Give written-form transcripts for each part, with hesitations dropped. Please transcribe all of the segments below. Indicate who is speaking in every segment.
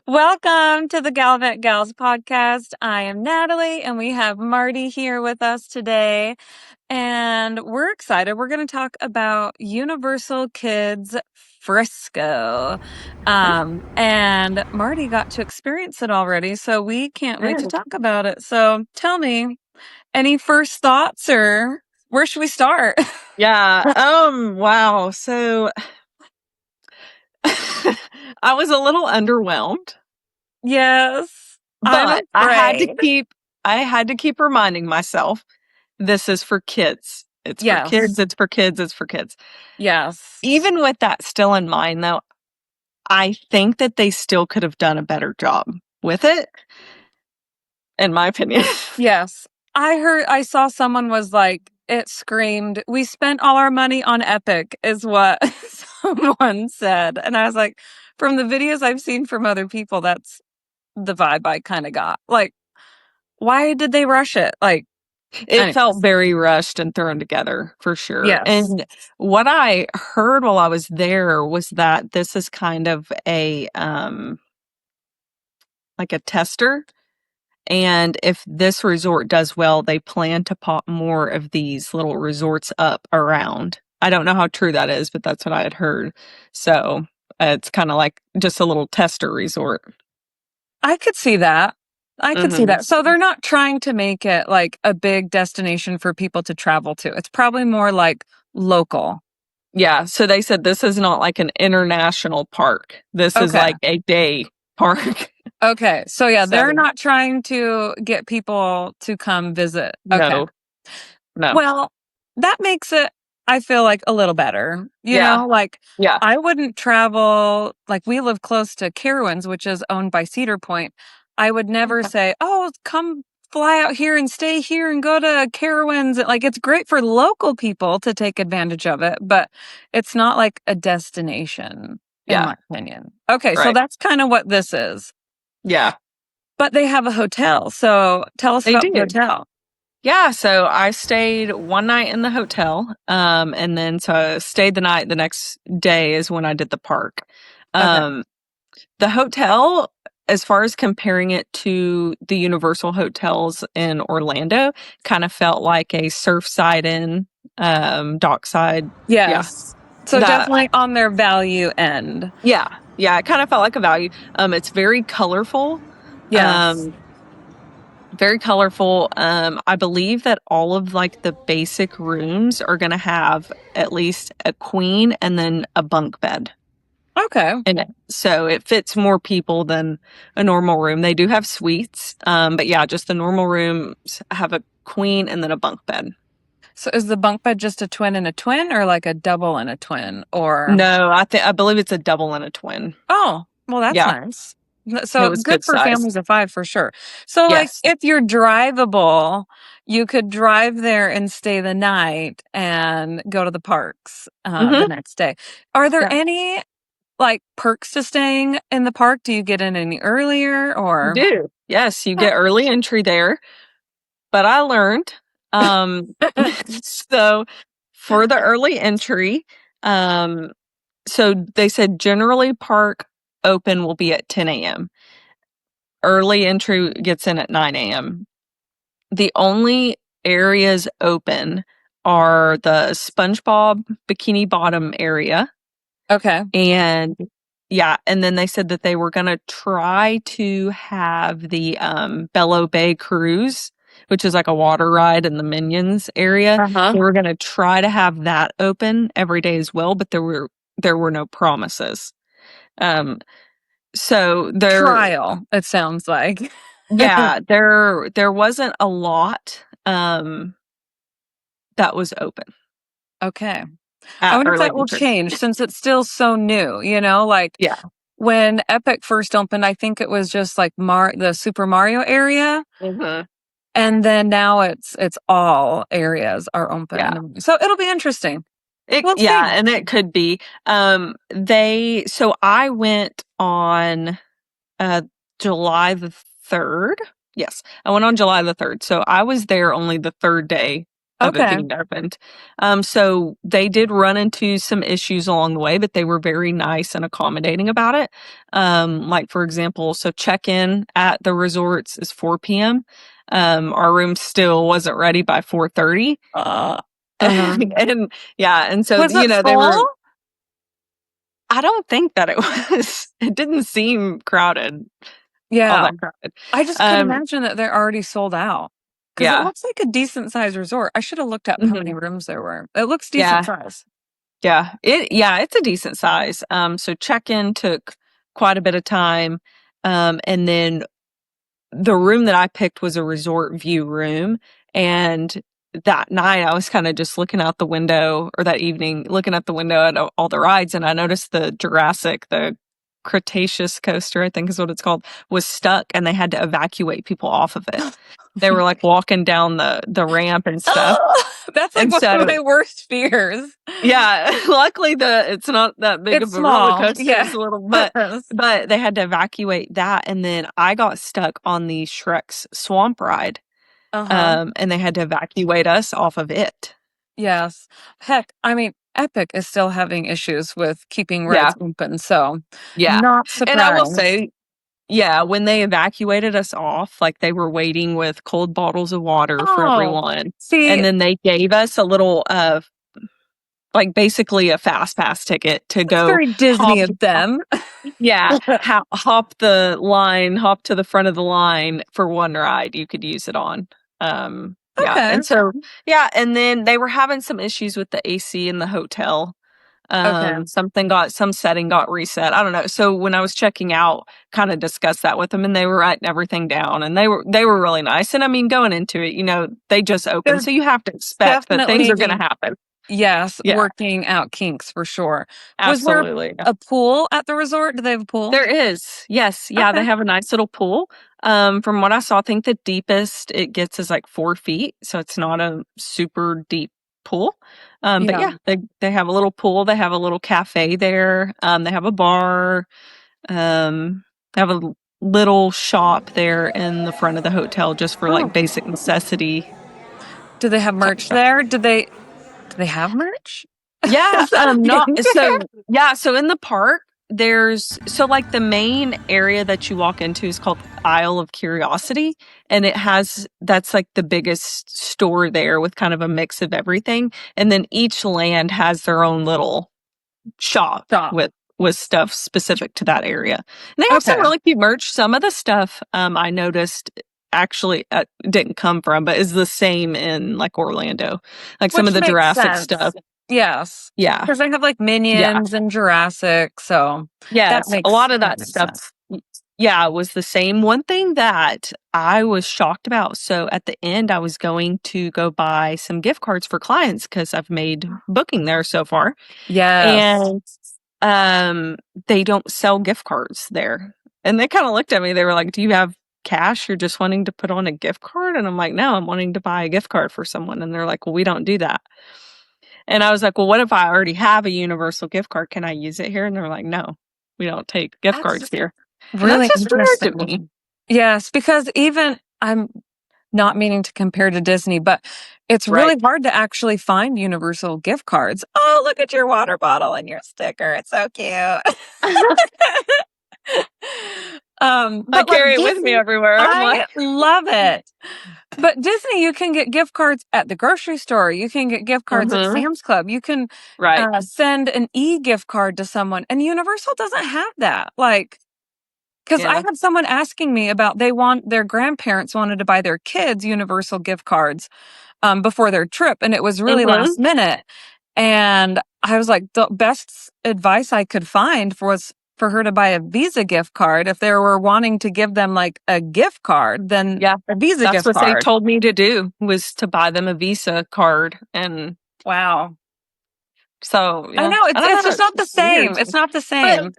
Speaker 1: Welcome to the Gallivant Gals podcast. I am Natalie, and we have Marti here with us today. And we're excited. We're going to talk about Universal Kids Frisco. And Marti got to experience it already, so we can't wait to talk about it. So tell me, any first thoughts, or where should we start?
Speaker 2: Yeah. Wow. So I was a little underwhelmed,
Speaker 1: Yes, I'm
Speaker 2: but
Speaker 1: afraid.
Speaker 2: I had to keep reminding myself this is for kids. It's for kids.
Speaker 1: Yes,
Speaker 2: It's for kids. It's for kids.
Speaker 1: yes.
Speaker 2: Even with that still in mind, though, I think that they still could have done a better job with it, in my opinion.
Speaker 1: Yes. I saw someone was like, it screamed, "We spent all our money on Epic," is what someone said. And I was like, from the videos I've seen from other people, that's the vibe I kind of got. Like, why did they rush it? Like,
Speaker 2: It
Speaker 1: anyways,
Speaker 2: felt very rushed and thrown together for sure.
Speaker 1: yes.
Speaker 2: And what I heard while I was there was that this is kind of a like a tester. And if this resort does well, they plan to pop more of these little resorts up around. I don't know how true that is, but that's what I had heard. So it's kind of like just a little tester resort.
Speaker 1: I could see that. I could see
Speaker 2: Hmm.
Speaker 1: that. So they're not trying to make it like a big destination for people to travel to. It's probably more like local.
Speaker 2: Yeah. So they said this is not like an international park. This is
Speaker 1: Okay.
Speaker 2: like a day park.
Speaker 1: Okay. So yeah, they're
Speaker 2: So
Speaker 1: not trying to get people to come visit. Okay.
Speaker 2: no, no.
Speaker 1: Well, that makes it, I feel like, a little better.
Speaker 2: Yeah.
Speaker 1: Like
Speaker 2: Yeah.
Speaker 1: I wouldn't travel, like we live close to Carowinds, which is owned by Cedar Point. I would never
Speaker 2: Okay.
Speaker 1: say, "Oh, come fly out here and stay here and go to Carowinds." Like it's great for local people to take advantage of it, but it's not like a destination, in
Speaker 2: Yeah.
Speaker 1: my opinion. Okay, so
Speaker 2: Right.
Speaker 1: that's kind of what this is.
Speaker 2: Yeah.
Speaker 1: But they have a hotel. So tell us
Speaker 2: They
Speaker 1: about the
Speaker 2: do.
Speaker 1: hotel.
Speaker 2: Yeah, so I stayed one night in the hotel, and then so I stayed the night. The next day is when I did the park.
Speaker 1: Okay.
Speaker 2: Um, the hotel, as far as comparing it to the Universal hotels in Orlando, kind of felt like a Surfside Inn, dockside. Yeah,
Speaker 1: Yes. So
Speaker 2: that.
Speaker 1: definitely on their value end.
Speaker 2: Yeah, yeah. It kind of felt like a value. It's very colorful.
Speaker 1: Yes.
Speaker 2: Um, Very colorful. I believe that all of like the basic rooms are going to have at least a queen and then a bunk bed
Speaker 1: Okay.
Speaker 2: in it. So it fits more people than a normal room. They do have suites. But yeah, just the normal rooms have a queen and then a bunk bed.
Speaker 1: So is the bunk bed just a twin and a twin, or like a double and a twin, or?
Speaker 2: No, I believe it's a double and a twin.
Speaker 1: Oh, well, that's
Speaker 2: Yeah,
Speaker 1: nice.
Speaker 2: it
Speaker 1: So
Speaker 2: was
Speaker 1: good
Speaker 2: good
Speaker 1: for
Speaker 2: size.
Speaker 1: families of five for sure. So like
Speaker 2: Yes.
Speaker 1: if you're drivable, you could drive there and stay the night and go to the parks the
Speaker 2: Hmm.
Speaker 1: next day. Are there
Speaker 2: Yeah.
Speaker 1: any like perks to staying in the park? Do you get in any earlier
Speaker 2: You
Speaker 1: or?
Speaker 2: do. Yes, you get early entry there. But I learned, um, so for the early entry, um, so they said generally park open will be at 10 a.m. Early entry gets in at 9 a.m. The only areas open are the SpongeBob Bikini Bottom area.
Speaker 1: Okay.
Speaker 2: And yeah, and then they said that they were going to try to have the Bello Bay cruise, which is like a water ride in the Minions area.
Speaker 1: Uh-huh.
Speaker 2: They were going to try to have that open every day as well, but there were no promises. Um, so there,
Speaker 1: Trial, it sounds like.
Speaker 2: yeah, there wasn't a lot that was open
Speaker 1: Okay. I
Speaker 2: at
Speaker 1: wonder if
Speaker 2: early
Speaker 1: that will
Speaker 2: entry.
Speaker 1: change since it's still so new, like
Speaker 2: Yeah.
Speaker 1: when Epic first opened, I think it was just like the Super Mario area.
Speaker 2: Hmm.
Speaker 1: And then now it's all areas are
Speaker 2: Yeah.
Speaker 1: open. So it'll be interesting. We'll
Speaker 2: Yeah,
Speaker 1: see.
Speaker 2: and it could be. So I went on uh July the 3rd. Yes, I went on July the 3rd. So I was there only the third day of it
Speaker 1: Okay.
Speaker 2: being opened. So they did run into some issues along the way, but they were very nice and accommodating about it. Like for example, so check-in at the resorts is 4 p.m. Our room still wasn't ready by 4:30. And yeah, and so,
Speaker 1: Was it
Speaker 2: they
Speaker 1: full?
Speaker 2: were, I don't think that it was, it didn't seem crowded, all
Speaker 1: Yeah.
Speaker 2: that crowded.
Speaker 1: I just could
Speaker 2: Um,
Speaker 1: imagine that they're already sold out because it
Speaker 2: yeah.
Speaker 1: looks like a decent sized resort. I should have looked up how many
Speaker 2: Mhm.
Speaker 1: rooms there were. It looks decent
Speaker 2: Yeah.
Speaker 1: size.
Speaker 2: Yeah, it's a decent size. So check-in took quite a bit of time. And then the room that I picked was a resort view room. And that night I was kind of just looking out the window, or that evening, looking out the window at all the rides. And I noticed the Cretaceous coaster, I think is what it's called, was stuck and they had to evacuate people off of it. They were like walking down the ramp and stuff.
Speaker 1: Oh, that's like
Speaker 2: And
Speaker 1: one of
Speaker 2: so,
Speaker 1: my worst fears.
Speaker 2: yeah, luckily it's not that big
Speaker 1: It's
Speaker 2: of a roller
Speaker 1: small.
Speaker 2: coaster.
Speaker 1: Yeah.
Speaker 2: It's a little, but they had to evacuate that, and then I got stuck on the Shrek's swamp ride,
Speaker 1: Uh-huh.
Speaker 2: and they had to evacuate us off of it.
Speaker 1: Yes. Heck, I mean, Epic is still having issues with keeping
Speaker 2: Yeah,
Speaker 1: rides open, so
Speaker 2: yeah,
Speaker 1: not
Speaker 2: and I will
Speaker 1: surprised.
Speaker 2: say, yeah, when they evacuated us off, like they were waiting with cold bottles of water for
Speaker 1: Oh,
Speaker 2: everyone, and
Speaker 1: see,
Speaker 2: then they gave us a little, like basically a fast pass ticket to
Speaker 1: that's
Speaker 2: go
Speaker 1: very Disney
Speaker 2: hop.
Speaker 1: of them.
Speaker 2: Yeah, hop to the front of the line for one ride you could use it on. Yeah,
Speaker 1: Okay.
Speaker 2: and so, yeah, and then they were having some issues with the AC in the hotel.
Speaker 1: Okay.
Speaker 2: Some setting got reset. I don't know. So when I was checking out, kind of discussed that with them, and they were writing everything down, and they were really nice. And I mean, going into it, they just opened,
Speaker 1: They're
Speaker 2: so you have to expect that things are going to
Speaker 1: definitely,
Speaker 2: happen.
Speaker 1: yes,
Speaker 2: Yeah,
Speaker 1: working out kinks for sure. Was there
Speaker 2: absolutely.
Speaker 1: a pool at the resort? Do they have a pool?
Speaker 2: There is. Yes. Yeah, they
Speaker 1: Okay.
Speaker 2: have a nice little pool. From what I saw, I think the deepest it gets is like 4 feet. So it's not a super deep pool. But
Speaker 1: Yeah.
Speaker 2: yeah, they have a little pool. They have a little cafe there. They have a bar. They have a little shop there in the front of the hotel just for like
Speaker 1: Oh,
Speaker 2: basic necessity
Speaker 1: do they have
Speaker 2: type
Speaker 1: merch
Speaker 2: stuff.
Speaker 1: there? Do they have merch?
Speaker 2: Yeah,
Speaker 1: Is that a
Speaker 2: not
Speaker 1: thing there?
Speaker 2: so yeah, so in the park, like the main area that you walk into is called Isle of Curiosity, and that's like the biggest store there with kind of a mix of everything, and then each land has their own little shop
Speaker 1: Stop.
Speaker 2: with stuff specific to that area. And they have some
Speaker 1: Okay.
Speaker 2: really cute merch. Some of the stuff I noticed actually didn't come from, but is the same in like Orlando. Like some of
Speaker 1: Which
Speaker 2: the
Speaker 1: makes
Speaker 2: Jurassic
Speaker 1: sense.
Speaker 2: stuff.
Speaker 1: Yes.
Speaker 2: Yeah.
Speaker 1: Because they have like
Speaker 2: Yeah.
Speaker 1: Minions and Jurassic, so that
Speaker 2: Yes, a
Speaker 1: makes
Speaker 2: lot of
Speaker 1: that
Speaker 2: that
Speaker 1: makes
Speaker 2: stuff,
Speaker 1: sense.
Speaker 2: yeah, was the same. One thing that I was shocked about, so at the end, I was going to go buy some gift cards for clients because I've made booking there so far,
Speaker 1: Yes.
Speaker 2: and they don't sell gift cards there. And they kind of looked at me. They were like, "Do you have cash? You're just wanting to put on a gift card?" And I'm like, "No, I'm wanting to buy a gift card for someone." And they're like, "Well, we don't do that." And I was like, "Well, what if I already have a universal gift card? Can I use it here?" And they're like, "No, we don't take gift cards
Speaker 1: That's
Speaker 2: here." And that's
Speaker 1: really
Speaker 2: just weird to me.
Speaker 1: interesting. Yes, because even I'm not meaning to compare to Disney, but it's
Speaker 2: Right.
Speaker 1: really hard to actually find universal gift cards. Oh, look at your water bottle and your sticker. It's so cute.
Speaker 2: I
Speaker 1: But like
Speaker 2: carry it with me
Speaker 1: Disney,
Speaker 2: everywhere. I'm like,
Speaker 1: I love it. But Disney, you can get gift cards at the grocery store. You can get gift cards at
Speaker 2: mhm,
Speaker 1: Sam's Club. You can
Speaker 2: right.
Speaker 1: send an e-gift card to someone, and Universal doesn't have that. Like, because I
Speaker 2: Yeah.
Speaker 1: had someone asking me about their grandparents wanted to buy their kids Universal gift cards before their trip, and it was really
Speaker 2: Mhm.
Speaker 1: last minute. And I was like, the best advice I could find was for her to buy a Visa gift card. If they were wanting to give them like a gift card, then
Speaker 2: Yeah.
Speaker 1: a Visa
Speaker 2: That's
Speaker 1: gift
Speaker 2: what they
Speaker 1: card.
Speaker 2: told me to do, was to buy them a Visa card. And
Speaker 1: Wow.
Speaker 2: so,
Speaker 1: I
Speaker 2: yeah,
Speaker 1: know
Speaker 2: I don't
Speaker 1: it's
Speaker 2: know.
Speaker 1: just not the
Speaker 2: It's weird
Speaker 1: same.
Speaker 2: to
Speaker 1: It's
Speaker 2: me.
Speaker 1: not the
Speaker 2: But
Speaker 1: same.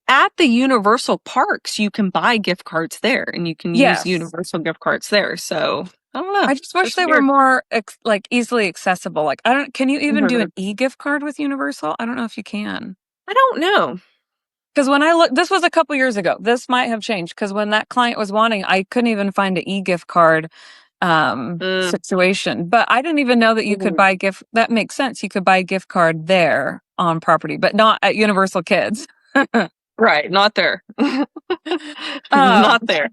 Speaker 2: at the Universal parks, you can buy gift cards there and you can use
Speaker 1: Yes.
Speaker 2: Universal gift cards there. So I don't know.
Speaker 1: I just
Speaker 2: It's
Speaker 1: wish
Speaker 2: just
Speaker 1: they were
Speaker 2: weird.
Speaker 1: more like easily accessible. Like I don't can you even do
Speaker 2: Mhm.
Speaker 1: an e-gift card with Universal? I don't know if you can.
Speaker 2: I don't know.
Speaker 1: Because when I looked, this was a couple years ago. This might have changed because when that client was wanting, I couldn't even find an e-gift card
Speaker 2: Mm.
Speaker 1: situation. But I didn't even know that you could
Speaker 2: Mhm.
Speaker 1: buy gift. That makes sense. You could buy a gift card there on property, but not at Universal Kids.
Speaker 2: Right, not there.
Speaker 1: Um,
Speaker 2: Not there.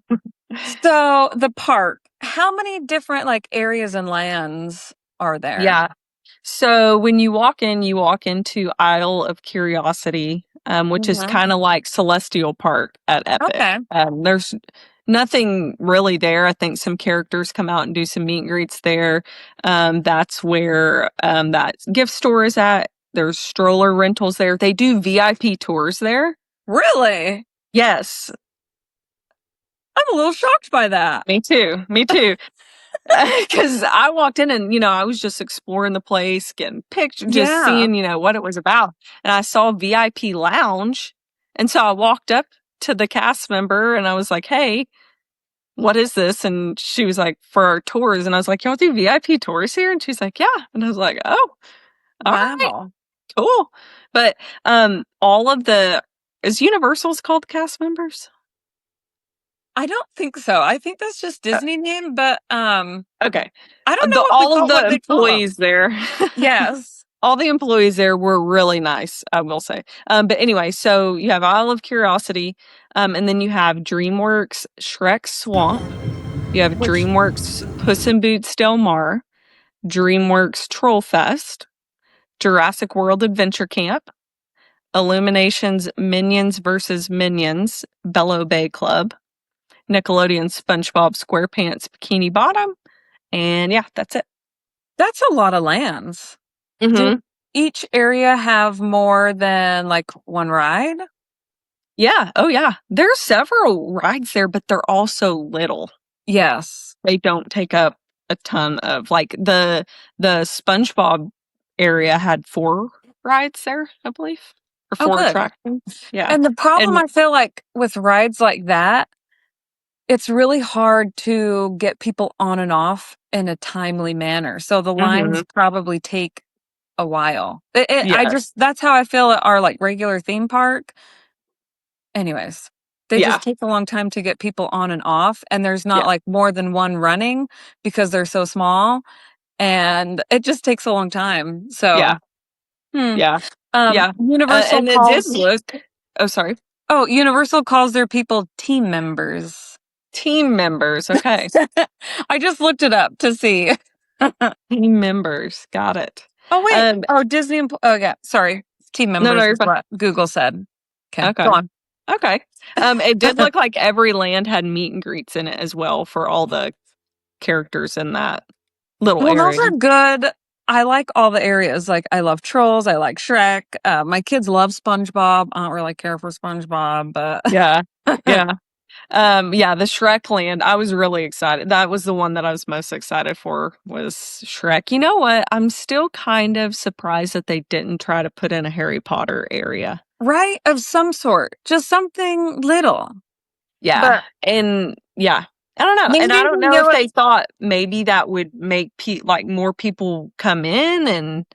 Speaker 1: so the park, how many different like areas and lands are there?
Speaker 2: Yeah. So when you walk into Isle of Curiosity, which is
Speaker 1: Mhm.
Speaker 2: kind of like Celestial Park at
Speaker 1: Okay.
Speaker 2: Epic. There's nothing really there. I think some characters come out and do some meet and greets there. That's where that gift store is at. There's stroller rentals there. They do VIP tours there.
Speaker 1: Really?
Speaker 2: Yes,
Speaker 1: I'm a little shocked by that.
Speaker 2: me too. Me too. Because I walked in and, I was just exploring the place, getting pictures, just
Speaker 1: Yeah.
Speaker 2: seeing, what it was about. And I saw VIP lounge. And so I walked up to the cast member and I was like, hey, what is this? And she was like, for our tours. And I was like, y'all do VIP tours here? And she's like, yeah. And I was like, oh, all right,
Speaker 1: Wow.
Speaker 2: cool. But all of is Universal's called cast members?
Speaker 1: I don't think so. I think that's just
Speaker 2: Uh,
Speaker 1: Disney name, but
Speaker 2: okay.
Speaker 1: I don't know
Speaker 2: All of the
Speaker 1: what they call them.
Speaker 2: employees there.
Speaker 1: Yes.
Speaker 2: All the employees there were really nice, I will say. But anyway, so you have Isle of Curiosity, and then you have DreamWorks Shrek Swamp. You have
Speaker 1: Which
Speaker 2: DreamWorks Puss in Boots Del Mar, DreamWorks Troll Fest, Jurassic World Adventure Camp, Illumination's Minions vs. Minions Bellow Bay Club, Nickelodeon SpongeBob SquarePants Bikini Bottom, and yeah, that's it.
Speaker 1: that's a lot of lands. Do
Speaker 2: Mm-hmm.
Speaker 1: each area have more than like one ride?
Speaker 2: Yeah. Oh, yeah. There's several rides there, but they're all so little.
Speaker 1: Yes.
Speaker 2: They don't take up a ton of like the SpongeBob area had 4 rides there, I believe, or
Speaker 1: Oh,
Speaker 2: 4
Speaker 1: good.
Speaker 2: attractions. Yeah.
Speaker 1: And the problem
Speaker 2: And
Speaker 1: I feel like with rides like that, it's really hard to get people on and off in a timely manner. So the lines
Speaker 2: mhm.
Speaker 1: probably take a while. I
Speaker 2: Yes.
Speaker 1: just that's how I feel at our like regular theme park. Anyways, they
Speaker 2: Yeah.
Speaker 1: just take a long time to get people on and off, and there's not
Speaker 2: Yeah.
Speaker 1: like more than one running because they're so small, and it just takes a long time. So,
Speaker 2: Yeah. Yeah. Yeah.
Speaker 1: Universal
Speaker 2: And it did
Speaker 1: calls
Speaker 2: look Oh, sorry.
Speaker 1: Universal calls their people team members.
Speaker 2: Team members. Okay.
Speaker 1: I just looked it up to see.
Speaker 2: Team members. Got it.
Speaker 1: Oh, wait.
Speaker 2: Um
Speaker 1: Oh, oh, yeah. Sorry. Team
Speaker 2: no, no,
Speaker 1: members
Speaker 2: you're
Speaker 1: is
Speaker 2: fine.
Speaker 1: what Google said. Okay,
Speaker 2: Okay.
Speaker 1: go on.
Speaker 2: Okay. It did look like every land had meet and greets in it as well for all the characters in that little
Speaker 1: Well, those
Speaker 2: area.
Speaker 1: are good. I like all the areas. Like, I love Trolls. I like Shrek. My kids love SpongeBob. I don't really care for SpongeBob, but
Speaker 2: Yeah. Yeah. Yeah, the Shrek land, I was really excited. That was the one that I was most excited for was Shrek. You know what? I'm still kind of surprised that they didn't try to put in a Harry Potter area.
Speaker 1: right? Of some sort. Just something little.
Speaker 2: Yeah.
Speaker 1: But
Speaker 2: And yeah. I don't know.
Speaker 1: maybe
Speaker 2: And I don't
Speaker 1: we
Speaker 2: know if
Speaker 1: knew it.
Speaker 2: they thought maybe that would make like more people come in and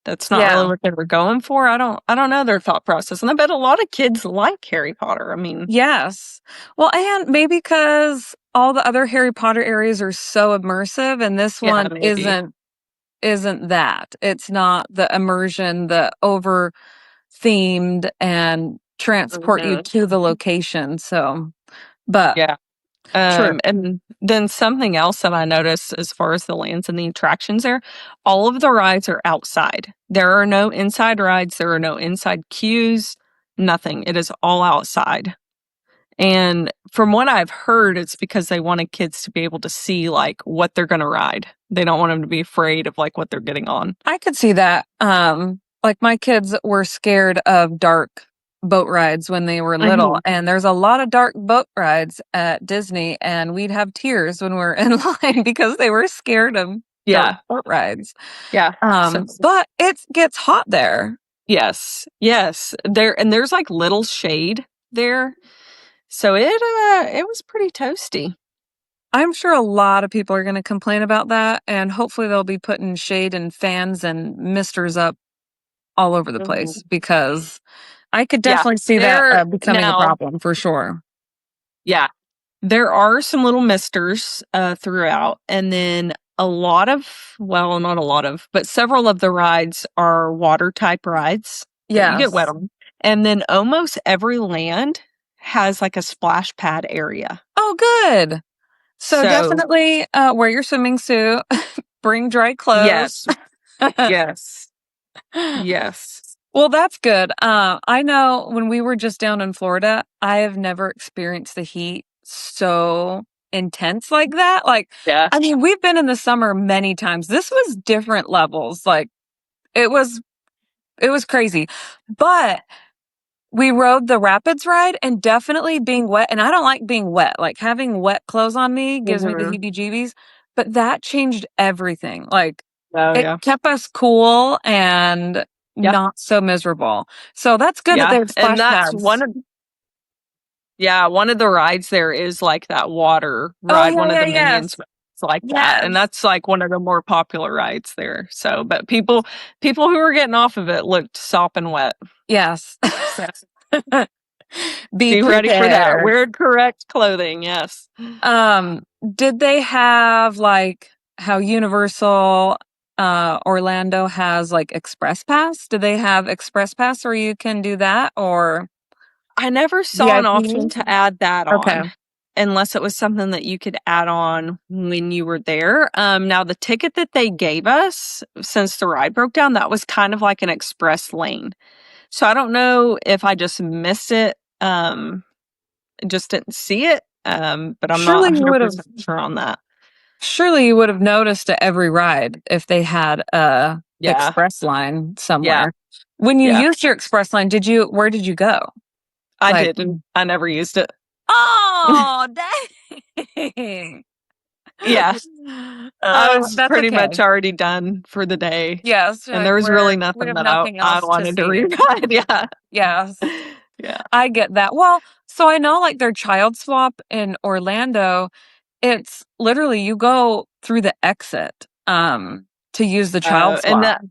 Speaker 2: that's not really
Speaker 1: Yeah.
Speaker 2: what they were going for. I don't know their thought process. And I bet a lot of kids like Harry Potter. I mean,
Speaker 1: Yes. Well, and maybe because all the other Harry Potter areas are so immersive and this
Speaker 2: yeah,
Speaker 1: one
Speaker 2: maybe.
Speaker 1: isn't that. It's not the immersion, the over themed and transport you
Speaker 2: Mhm.
Speaker 1: to the location. So, but
Speaker 2: Yeah.
Speaker 1: true.
Speaker 2: And then something else that I noticed as far as the lands and the attractions there, all of the rides are outside. There are no inside rides, there are no inside queues, nothing. It is all outside. And from what I've heard, it's because they wanted kids to be able to see like what they're going to ride. They don't want them to be afraid of like what they're getting on.
Speaker 1: I could see that. Like my kids were scared of dark boat rides when they were little,
Speaker 2: Mhm.
Speaker 1: and there's a lot of dark boat rides at Disney, and we'd have tears when we're in line because they were scared of dark
Speaker 2: Yeah.
Speaker 1: boat rides.
Speaker 2: Yeah. So
Speaker 1: But it gets hot there.
Speaker 2: yes. Yes. There's like little shade there. So it was pretty toasty.
Speaker 1: I'm sure a lot of people are going to complain about that, and hopefully they'll be putting shade and fans and misters up all over the place
Speaker 2: Mhm.
Speaker 1: because I could
Speaker 2: Yeah.
Speaker 1: definitely see that
Speaker 2: There
Speaker 1: becoming a
Speaker 2: now
Speaker 1: problem for sure.
Speaker 2: yeah. There are some little misters throughout, and then not a lot of, but several of the rides are water type rides that you get wet
Speaker 1: Yes.
Speaker 2: on. And then almost every land has like a splash pad area.
Speaker 1: Oh, good. So
Speaker 2: So,
Speaker 1: definitely wear your swimming suit, bring dry clothes.
Speaker 2: yes, yes, yes.
Speaker 1: Well, that's good. I know when we were just down in Florida, I have never experienced the heat so intense like that. Like,
Speaker 2: Yeah.
Speaker 1: I mean, we've been in the summer many times. This was different levels. Like, it was crazy. But we rode the rapids ride and definitely being wet. And I don't like being wet. Like having wet clothes on me gives me the
Speaker 2: Mhm.
Speaker 1: heebie-jeebies. But that changed everything. Like,
Speaker 2: Oh,
Speaker 1: it
Speaker 2: yeah.
Speaker 1: kept us cool and
Speaker 2: Yeah.
Speaker 1: not so miserable. So that's good that they
Speaker 2: Yeah.
Speaker 1: have
Speaker 2: And
Speaker 1: splash
Speaker 2: that's
Speaker 1: pads.
Speaker 2: one of the rides there is like that water
Speaker 1: Oh,
Speaker 2: ride.
Speaker 1: yeah,
Speaker 2: One of
Speaker 1: yeah,
Speaker 2: the minions
Speaker 1: yes.
Speaker 2: is like that. And
Speaker 1: Yes.
Speaker 2: that's like one of the more popular rides there. So, but people who were getting off of it looked sopping wet.
Speaker 1: Yes.
Speaker 2: So
Speaker 1: Be
Speaker 2: be ready for that.
Speaker 1: prepared.
Speaker 2: Wear correct clothing. Yes.
Speaker 1: Um, did they have like how Universal Orlando has like Express Pass? Do they have Express Pass where you can do that or
Speaker 2: I never saw an option
Speaker 1: VIP?
Speaker 2: to add that
Speaker 1: Okay.
Speaker 2: on unless it was something that you could add on when you were there. Now the ticket that they gave us since the ride broke down, that was kind of like an express lane. So I don't know if I just missed it, just didn't see it, but I'm not
Speaker 1: Surely you would have
Speaker 2: 100% sure on that.
Speaker 1: surely you would have noticed at every ride if they had a
Speaker 2: Yeah,
Speaker 1: express line
Speaker 2: yeah,
Speaker 1: somewhere. When you
Speaker 2: yeah.
Speaker 1: used your express line, where did you go?
Speaker 2: I
Speaker 1: Like,
Speaker 2: didn't. I never used it.
Speaker 1: oh, dang.
Speaker 2: Yeah, I was
Speaker 1: That's
Speaker 2: pretty
Speaker 1: okay.
Speaker 2: much already done for the day,
Speaker 1: Yes,
Speaker 2: and
Speaker 1: like
Speaker 2: there was really
Speaker 1: we
Speaker 2: nothing
Speaker 1: have
Speaker 2: that
Speaker 1: nothing
Speaker 2: I
Speaker 1: else to
Speaker 2: wanted to
Speaker 1: see.
Speaker 2: rewrite. Yeah,
Speaker 1: Yes,
Speaker 2: yeah.
Speaker 1: I get that. Well, so I know like their child swap in Orlando, it's literally you go through the exit to use the child
Speaker 2: And
Speaker 1: swap.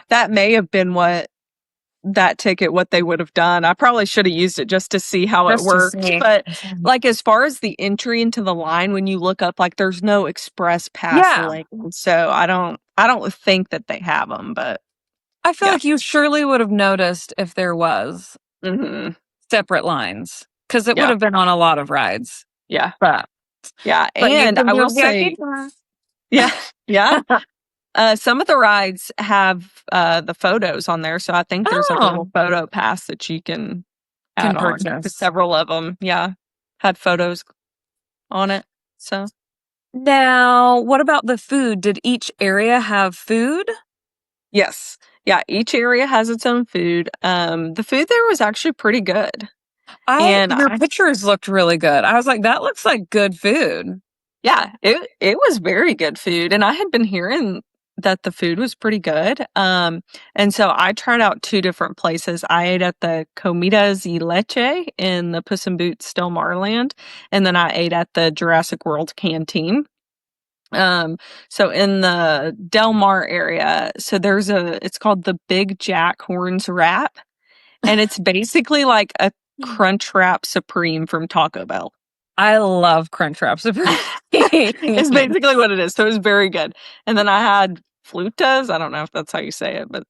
Speaker 2: that may have been what they would have done. I probably should have used it just to see how it
Speaker 1: Just to
Speaker 2: worked.
Speaker 1: see.
Speaker 2: But like as far as the entry into the line, when you look up, like there's no express pass
Speaker 1: Yeah.
Speaker 2: link. So I don't think that they have them, but
Speaker 1: I feel
Speaker 2: yeah.
Speaker 1: like you surely would have noticed if there was
Speaker 2: Hmm.
Speaker 1: separate lines because it would
Speaker 2: Yeah.
Speaker 1: have been on a lot of rides.
Speaker 2: Yeah.
Speaker 1: But
Speaker 2: Yeah.
Speaker 1: you
Speaker 2: And
Speaker 1: can
Speaker 2: I
Speaker 1: do
Speaker 2: will
Speaker 1: VIP
Speaker 2: say,
Speaker 1: tour.
Speaker 2: yeah, yeah. Some of the rides have the photos on there. So I think there's like a little
Speaker 1: Oh,
Speaker 2: photo pass that you can
Speaker 1: can
Speaker 2: add on. 'Cause
Speaker 1: purchase.
Speaker 2: several of them, yeah, had photos on it. So
Speaker 1: Now, what about the food? Did each area have food?
Speaker 2: yes. Yeah, each area has its own food. The food there was actually pretty good. And
Speaker 1: Your pictures looked really good. I was like, that looks like good food.
Speaker 2: yeah, it was very good food, and I had been hearing that the food was pretty good. And so I tried out two different places. I ate at the Comidas y Leche in the Puss in Boots Del Mar land, and then I ate at the Jurassic World Canteen. So in the Del Mar area, so it's called the Big Jack Horns Wrap, and it's basically like a Crunch Wrap Supreme from Taco Bell.
Speaker 1: I love Crunchwrap Supreme.
Speaker 2: It's basically what it is. So it was very good. And then I had flutas. I don't know if that's how you say it, but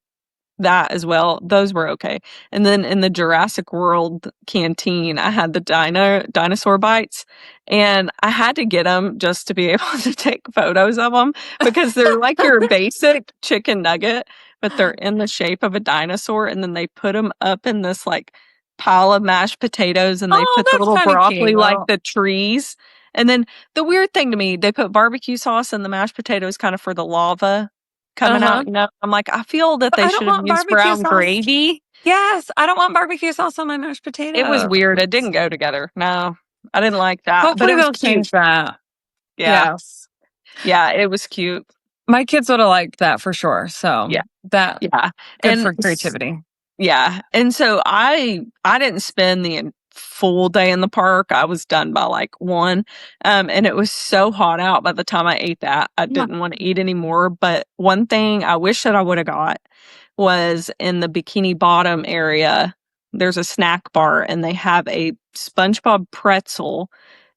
Speaker 2: that as well. Those were okay. And then in the Jurassic World canteen, I had the dinosaur bites, and I had to get them just to be able to take photos of them because they're like your basic chicken nugget, but they're in the shape of a dinosaur, and then they put them up in this like pile of mashed potatoes, and they
Speaker 1: Oh,
Speaker 2: put the
Speaker 1: that's
Speaker 2: little
Speaker 1: kind of
Speaker 2: broccoli
Speaker 1: cute.
Speaker 2: like the trees. And then the weird thing to me, they put barbecue sauce in the mashed potatoes kind of for the lava coming
Speaker 1: Uh-huh.
Speaker 2: out, I'm like, I feel that
Speaker 1: But
Speaker 2: they
Speaker 1: I don't
Speaker 2: should have
Speaker 1: want
Speaker 2: used
Speaker 1: barbecue
Speaker 2: brown
Speaker 1: sauce.
Speaker 2: gravy.
Speaker 1: Yes, I don't want barbecue sauce on my mashed
Speaker 2: It was
Speaker 1: potatoes.
Speaker 2: weird. It didn't go together. No, I didn't like that, but
Speaker 1: Hopefully
Speaker 2: it was
Speaker 1: they'll
Speaker 2: cute.
Speaker 1: change that.
Speaker 2: Yeah.
Speaker 1: Yes.
Speaker 2: Yeah, it was cute.
Speaker 1: My kids would have liked that for sure. So
Speaker 2: Yeah.
Speaker 1: that
Speaker 2: Yeah.
Speaker 1: good
Speaker 2: And
Speaker 1: for creativity.
Speaker 2: yeah. And so I didn't spend the full day in the park. I was done by like 1. And it was so hot out by the time I ate that. I
Speaker 1: Yeah.
Speaker 2: didn't want to eat anymore, but one thing I wish that I would have got was in the Bikini Bottom area. There's a snack bar and they have a SpongeBob pretzel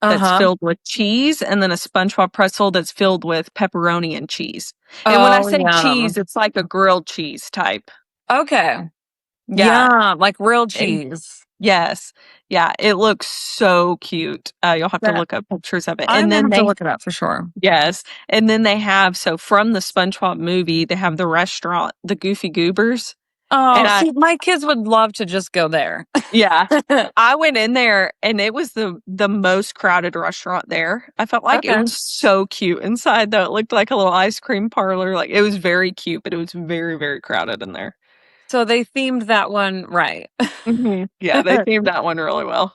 Speaker 2: that's
Speaker 1: Uh-huh.
Speaker 2: filled with cheese, and then a SpongeBob pretzel that's filled with pepperoni and cheese. And when I
Speaker 1: Oh,
Speaker 2: say cheese,
Speaker 1: yum.
Speaker 2: it's like a grilled cheese type.
Speaker 1: Okay.
Speaker 2: Yeah,
Speaker 1: Yeah, like real
Speaker 2: and
Speaker 1: cheese.
Speaker 2: yes. Yeah, it looks so cute. You'll have to
Speaker 1: That
Speaker 2: look up pictures of it.
Speaker 1: I'm
Speaker 2: And
Speaker 1: gonna
Speaker 2: then
Speaker 1: have to
Speaker 2: they
Speaker 1: look it up for sure.
Speaker 2: yes, and then they have so from the SpongeBob movie, they have the restaurant, the Goofy Goobers, and
Speaker 1: Oh,
Speaker 2: I
Speaker 1: see, my kids would love to just go there.
Speaker 2: yeah. I went in there and it was the most crowded restaurant there. I felt like it
Speaker 1: Okay.
Speaker 2: was so cute inside though. It looked like a little ice cream parlor. Like it was very cute, but it was very, very crowded in there.
Speaker 1: So they themed that one right.
Speaker 2: Yeah, they themed that one really well.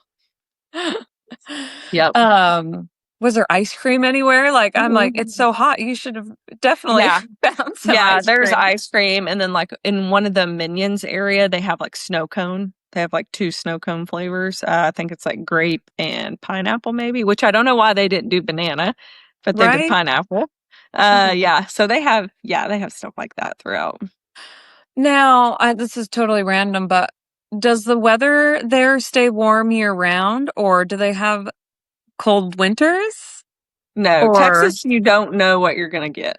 Speaker 2: Yep.
Speaker 1: Um, was there ice cream anywhere? Like, I'm like, "It's
Speaker 2: Mhm.
Speaker 1: so hot, you should have definitely
Speaker 2: Yeah.
Speaker 1: found some
Speaker 2: Yeah,
Speaker 1: ice
Speaker 2: there's
Speaker 1: cream."
Speaker 2: ice cream and then like in one of the Minions area, they have like snow cone. They have like 2 snow cone flavors. I think it's like grape and pineapple maybe, which I don't know why they didn't do banana, but they did
Speaker 1: Right?
Speaker 2: pineapple. Yeah, so they have stuff like that throughout.
Speaker 1: Now, this is totally random, but does the weather there stay warm year round, or do they have cold winters?
Speaker 2: No,
Speaker 1: Or
Speaker 2: Texas, you don't know what you're gonna get.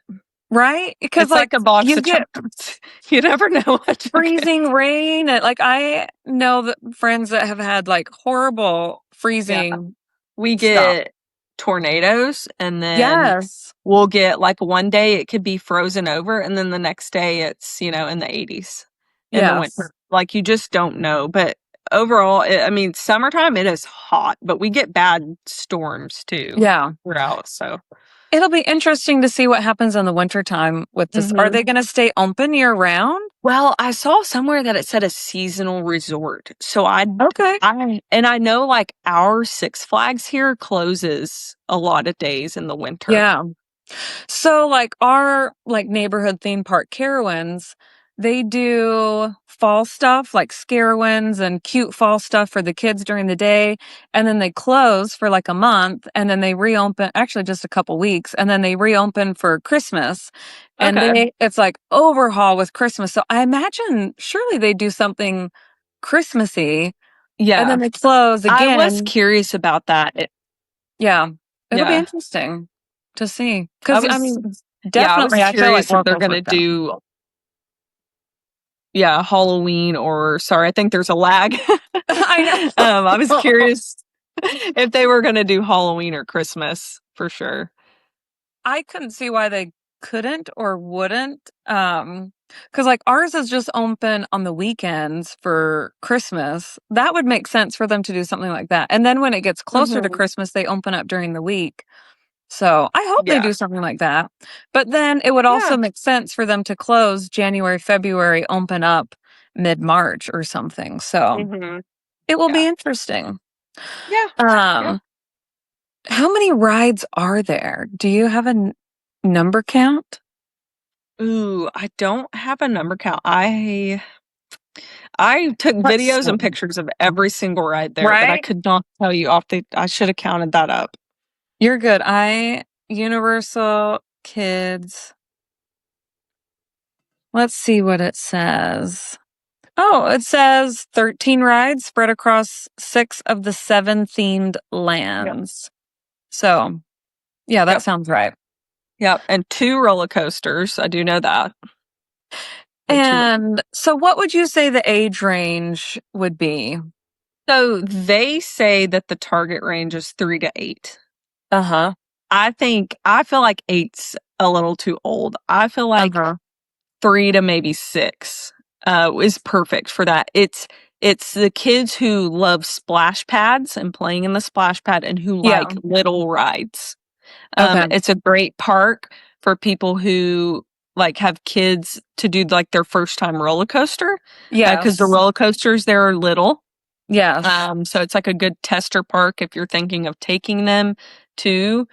Speaker 1: right? Because,
Speaker 2: It's
Speaker 1: like,
Speaker 2: like a box
Speaker 1: you
Speaker 2: of
Speaker 1: get
Speaker 2: chocolates. You never know what you'll get.
Speaker 1: freezing rain, and, like, I know that friends that have had, like, horrible
Speaker 2: Yeah.
Speaker 1: freezing
Speaker 2: We
Speaker 1: stuff.
Speaker 2: get tornadoes, and then
Speaker 1: Yes.
Speaker 2: we'll get like one day it could be frozen over, and then the next day it's, in the 80s in the winter.
Speaker 1: Yes.
Speaker 2: Like you just don't know. But overall, I mean, summertime it is hot, but we get bad storms too
Speaker 1: Yeah.
Speaker 2: throughout. So,
Speaker 1: It'll be interesting to see what happens in the wintertime with this. Are
Speaker 2: hmm
Speaker 1: they gonna stay open year round?
Speaker 2: well, I saw somewhere that it said a seasonal resort. So
Speaker 1: Okay.
Speaker 2: I know like our Six Flags here closes a lot of days in the winter.
Speaker 1: Yeah. So, like, our, like, neighborhood theme park, Carowinds, they do fall stuff, like Scarowinds and cute fall stuff for the kids during the day, and then they close for, like, a month, and then they reopen actually, just a couple weeks, and then they reopen for Christmas, and
Speaker 2: Okay.
Speaker 1: it's, like, overhaul with Christmas, so I imagine surely they do something Christmassy, and
Speaker 2: Yeah.
Speaker 1: then they close
Speaker 2: I was
Speaker 1: again.
Speaker 2: curious about that.
Speaker 1: Yeah. It'll be
Speaker 2: Yeah.
Speaker 1: interesting to see.
Speaker 2: I
Speaker 1: Because I
Speaker 2: was
Speaker 1: mean,
Speaker 2: yeah, I was
Speaker 1: definitely, I feel like
Speaker 2: curious if they're
Speaker 1: locals
Speaker 2: gonna
Speaker 1: would go.
Speaker 2: do yeah, Halloween or sorry, I think there's a lag.
Speaker 1: I
Speaker 2: I was
Speaker 1: know.
Speaker 2: curious if they were gonna do Halloween or Christmas for sure.
Speaker 1: I couldn't see why they couldn't or wouldn't, because like, ours is just open on the weekends for Christmas. That would make sense for them to do something like that, and then when it gets closer to
Speaker 2: Mhm.
Speaker 1: Christmas, they open up during the week. So, I hope they
Speaker 2: Yeah.
Speaker 1: do something like that, but then it would
Speaker 2: Yeah.
Speaker 1: also make sense for them to close January, February, open up mid-March or something, so
Speaker 2: Mhm.
Speaker 1: it will be
Speaker 2: Yeah.
Speaker 1: interesting.
Speaker 2: Yeah. Yeah.
Speaker 1: Um, how many rides are there? Do you have a number count?
Speaker 2: Ooh, I don't have a number count. I took
Speaker 1: Let's
Speaker 2: videos and
Speaker 1: see.
Speaker 2: pictures of every single ride there, but I
Speaker 1: Right?
Speaker 2: could not tell you I should have counted that up.
Speaker 1: You're good. I Universal Kids. Let's see what it says. Oh, it says 13 rides spread across 6 of the 7 themed
Speaker 2: Yep.
Speaker 1: lands. So, yeah, that
Speaker 2: Yep.
Speaker 1: sounds right.
Speaker 2: Yep. And 2 roller coasters. I do know that. The 2
Speaker 1: And so what would you say the age range would be?
Speaker 2: So they say that the target range is 3 to 8.
Speaker 1: Uh-huh.
Speaker 2: I feel like 8's a little too old. I feel like
Speaker 1: Uh-huh.
Speaker 2: 3 to maybe 6 is perfect for that. It's the kids who love splash pads and playing in the splash pad and who
Speaker 1: Yeah.
Speaker 2: like little rides.
Speaker 1: Okay.
Speaker 2: It's a great park for people who like have kids to do like their first time roller coaster because the
Speaker 1: Yes.
Speaker 2: roller coasters there are little.
Speaker 1: Yes.
Speaker 2: So it's like a good tester park if you're thinking of taking them to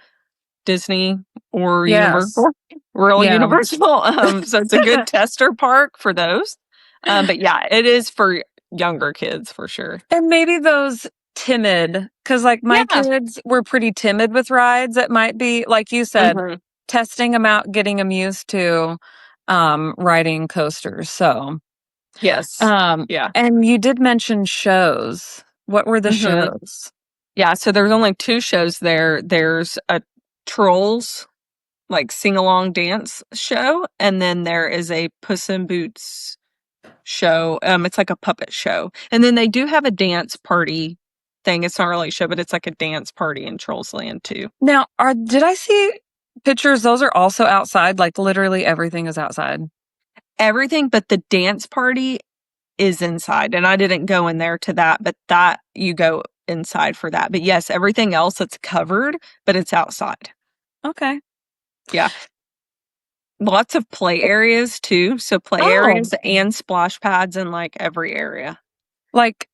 Speaker 2: Disney or
Speaker 1: Yes.
Speaker 2: Universal, Rural
Speaker 1: Yeah.
Speaker 2: Universal. So it's a good tester park for those. But yeah, it is for younger kids for sure.
Speaker 1: And maybe those timid, because like, my
Speaker 2: Yeah.
Speaker 1: kids were pretty timid with rides. It might be, like you said,
Speaker 2: Mhm.
Speaker 1: testing them out, getting them used to, riding coasters, so,
Speaker 2: Yes.
Speaker 1: um
Speaker 2: Yeah.
Speaker 1: and you did mention shows. What were the
Speaker 2: Mhm.
Speaker 1: shows?
Speaker 2: Yeah, so there's only 2 shows there. There's a Trolls, like, sing-along dance show, and then there is a Puss in Boots show. It's like a puppet show. And then they do have a dance party thing. It's not really a show, but it's like a dance party in Trolls Land too.
Speaker 1: Now, did I see pictures? Those are also outside, like literally everything is outside.
Speaker 2: Everything but the dance party is inside, and I didn't go in there to that, but that you go inside for that. But yes, everything else that's covered, but it's outside.
Speaker 1: Okay.
Speaker 2: Yeah. Lots of play areas too. So play
Speaker 1: Oh,
Speaker 2: areas and splash pads in like every area.
Speaker 1: like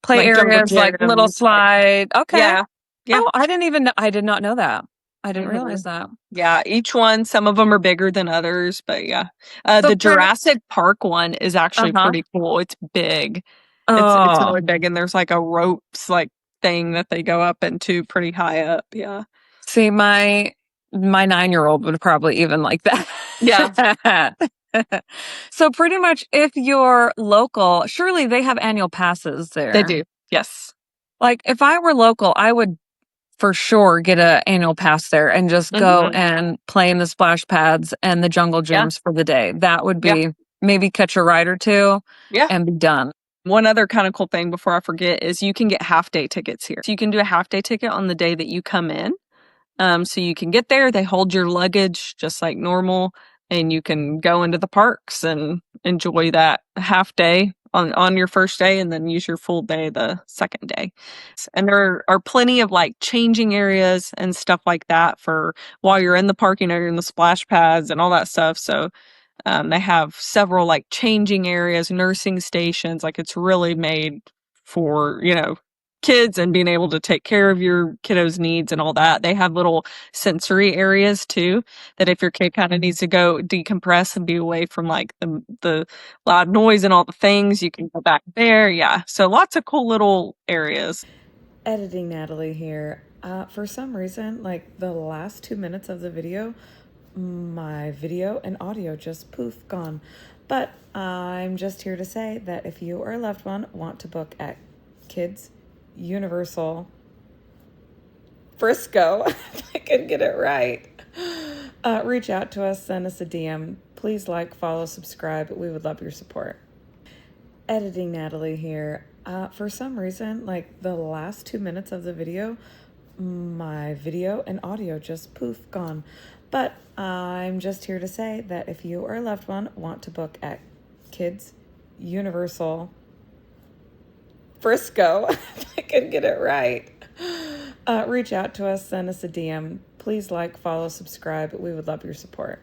Speaker 1: play
Speaker 2: Like jungle
Speaker 1: areas, like little
Speaker 2: gyms, like
Speaker 1: slide. Okay.
Speaker 2: yeah. Yeah.
Speaker 1: Oh, I didn't even know. I did not know that. I didn't
Speaker 2: Mhm.
Speaker 1: realize that.
Speaker 2: Yeah, each one, some of them are bigger than others, but yeah.
Speaker 1: So
Speaker 2: The Jurassic Park one is actually
Speaker 1: uh-huh.
Speaker 2: pretty cool. It's big. It's
Speaker 1: Oh,
Speaker 2: really big, and there's like a ropes like thing that they go up into pretty high up. Yeah.
Speaker 1: see, my 9-year-old would probably even like
Speaker 2: Yeah,
Speaker 1: that. So pretty much if you're local, surely they have annual passes
Speaker 2: they
Speaker 1: there.
Speaker 2: do. Yes.
Speaker 1: Like if I were local, I would for sure get a annual pass there and just go
Speaker 2: Mhm.
Speaker 1: and play in the splash pads and the jungle
Speaker 2: Yeah.
Speaker 1: gyms for the day. That would
Speaker 2: Yeah.
Speaker 1: be maybe catch a ride or 2
Speaker 2: Yeah.
Speaker 1: and be done.
Speaker 2: One other kind of cool thing before I forget is you can get half day tickets here. So you can do a half day ticket on the day that you come in. So you can get there, they hold your luggage just like normal, and you can go into the parks and enjoy that half day on your first day and then use your full day the second day. And there are plenty of like changing areas and stuff like that for while you're in the park, you're in the splash pads and all that stuff. So they have several like changing areas, nursing stations. Like it's really made for, kids and being able to take care of your kiddos' needs and all that. They have little sensory areas too that if your kid kind of needs to go decompress and be away from like the loud noise and all the things, you can go back there. Yeah. So lots of cool little areas.
Speaker 3: Editing Natalie here. For some reason, like the last 2 minutes of the video, my video and audio just poof gone. But I'm just here to say that if you or a loved one want to book at Kids Universal Frisco, if I can get it right, reach out to us, send us a DM. Please like, follow, subscribe. We would love your support. Editing Natalie here. For some reason, like the last 2 minutes of the video, my video and audio just poof gone. But I'm just here to say that if you or a loved one want to book at Kids Universal Frisco, if I can get it right, reach out to us, send us a DM. Please like, follow, subscribe. We would love your support. Editing Natalie here. For some reason, like the last 2 minutes of the video, my video and audio just poof gone. But I'm just here to say that if you or a loved one want to book at Kids Universal Frisco, if I can get it right, reach out to us, send us a DM. Please like, follow, subscribe. We would love your support.